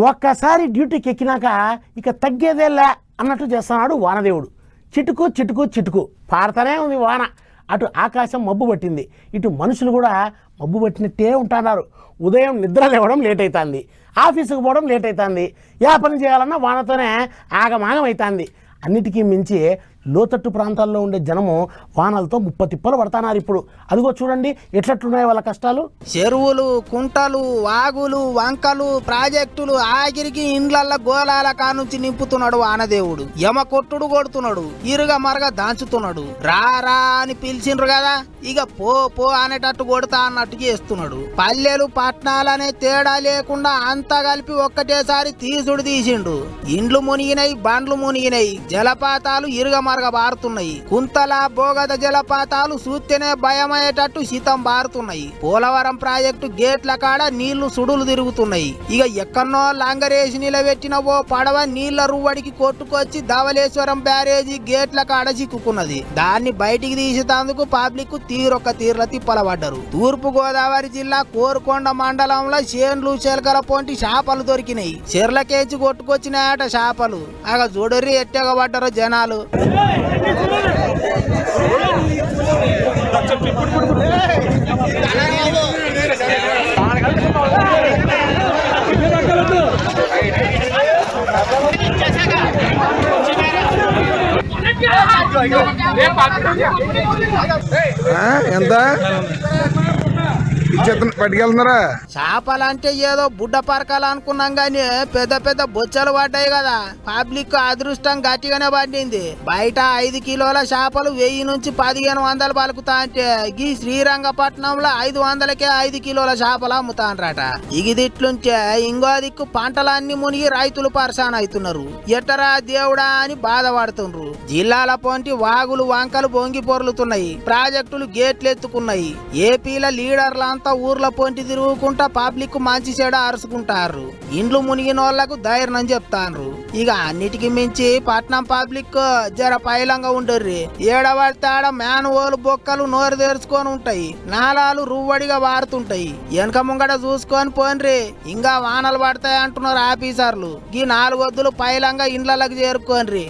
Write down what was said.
ఒక్కసారి డ్యూటీకి ఎక్కినాక ఇక తగ్గేదేలే అన్నట్టు చేస్తున్నాడు వానదేవుడు. చిటుకు చిటుకు చిటుకు పారుతూనే ఉంది వాన. అటు ఆకాశం మబ్బు పట్టింది, ఇటు మనుషులు కూడా మబ్బు పట్టినట్టే ఉంటున్నారు. ఉదయం నిద్ర లేవడం లేట్ అవుతుంది, ఆఫీసుకు పోవడం లేట్ అవుతుంది, ఏ పని చేయాలన్నా వానతోనే ఆగమాగం అవుతుంది. అన్నిటికీ మించి లోతట్టు ప్రాంతాల్లో ఉండే జనము వానలతో ముప్పతిప్పలు పడుతున్నారు. ఇప్పుడు అదిగో చూడండి ఎట్లట్టున్నాయి వాళ్ళ కష్టాలు. చెరువులు, కుంటలు, వాగులు, వంకలు, ప్రాజెక్టులు ఆగిరికి ఇండ్లల్ల గోళాల కానుంచి నింపుతున్నాడు వానదేవుడు. యమ కొట్టుడు కొడుతున్నాడు, ఇరుగ మరగ దాంచుతున్నాడు. రా రా అని పిలిచిండ్రు కదా, ఇక పో పో అనేటట్టు కొడతా అన్నట్టు చేస్తున్నాడు. పల్లెలు పట్నాలనే తేడా లేకుండా అంతా కలిపి ఒక్కటేసారి తీసుడు తీసిండు. ఇండ్లు మునిగినాయి, బండ్లు మునిగినాయి, జలపాతాలు ఇరుగ మరగ బారుతున్నాయి. కుంతల బోగద జలపాతాలు చూస్తేనే భయమయ్యేటట్టు శీతం బారుతున్నాయి. పోలవరం ప్రాజెక్టు గేట్ల కాడ నీళ్లు సుడులు తిరుగుతున్నాయి. ఇక ఎక్కన్నో లంగరేసి నిలబెట్టిన ఓ పడవ నీళ్ల రువ్వడికి కొట్టుకొచ్చి ధవళేశ్వరం బ్యారేజీ గేట్ల కాడ చిక్కుకున్నది. దాన్ని బయటికి తీసేందుకు పబ్లిక్ తీరొక్క తీర్ల తిప్పలబడ్డారు. తూర్పు గోదావరి జిల్లా కోరుకొండ మండలంలో చేన్లు చెలకల పొంటి చేపలు దొరికినాయి. చెర్లకేంచి కొట్టుకొచ్చినాయట చేపలు. ఆగ జోడరి ఎట్టగబడ్డారు జనాలు. ఎంత పట్టుకెళ్తున్నారా? చేపలంటే ఏదో బుడ్డ పరకాలు అనుకున్నాం గానీ పెద్ద పెద్ద బొచ్చలు పడ్డాయి కదా. పబ్లిక్ అదృష్టం గట్టిగానే పడింది. బయట 5 కిలోల చేపలు 1000 నుంచి 1500 పలుకుతా అంటే ఈ శ్రీరంగపట్నంలో 500కే 5 కిలోల చేపలు అమ్ముతాండ్రట. ఇగిదిట్లుంటే ఇంకో దిక్కు పంటలన్నీ మునిగి రైతులు పరేషాన్ అవుతున్నారు. ఎట్టరా దేవుడా అని బాధపడుతుండ్రు. జిల్లాల పొంటి వాగులు వంకలు బొంగి పొర్లుతున్నాయి, ప్రాజెక్టులు గేట్లు ఎత్తుకున్నాయి. ఏపీల లీడర్లంతా ఊర్ల పొంటి తిరుగుకుంటా పబ్లిక్ మంచి చెడ అరుచుకుంటారు. ఇండ్లు మునిగిన వాళ్లకు ధైర్యం చెప్తాండ్రు. ఇక అన్నిటికి మించి పట్నం పబ్లిక్ జర పైలంగా ఉండర్రి. ఏడబడితే ఆడ మ్యాన్హోల్ బొక్కలు నోరు తెరుచుకొని ఉంటాయి, నాలాలు రువ్వడిగా వారుతుంటాయి. వెనక ముంగడ చూసుకొని పోన్రి, ఇంకా వానలు పడతాయి అంటున్నారు ఆఫీసర్లు. ఈ 4 వద్దులు పైలంగా ఇండ్లకి చేరుకోన్రి.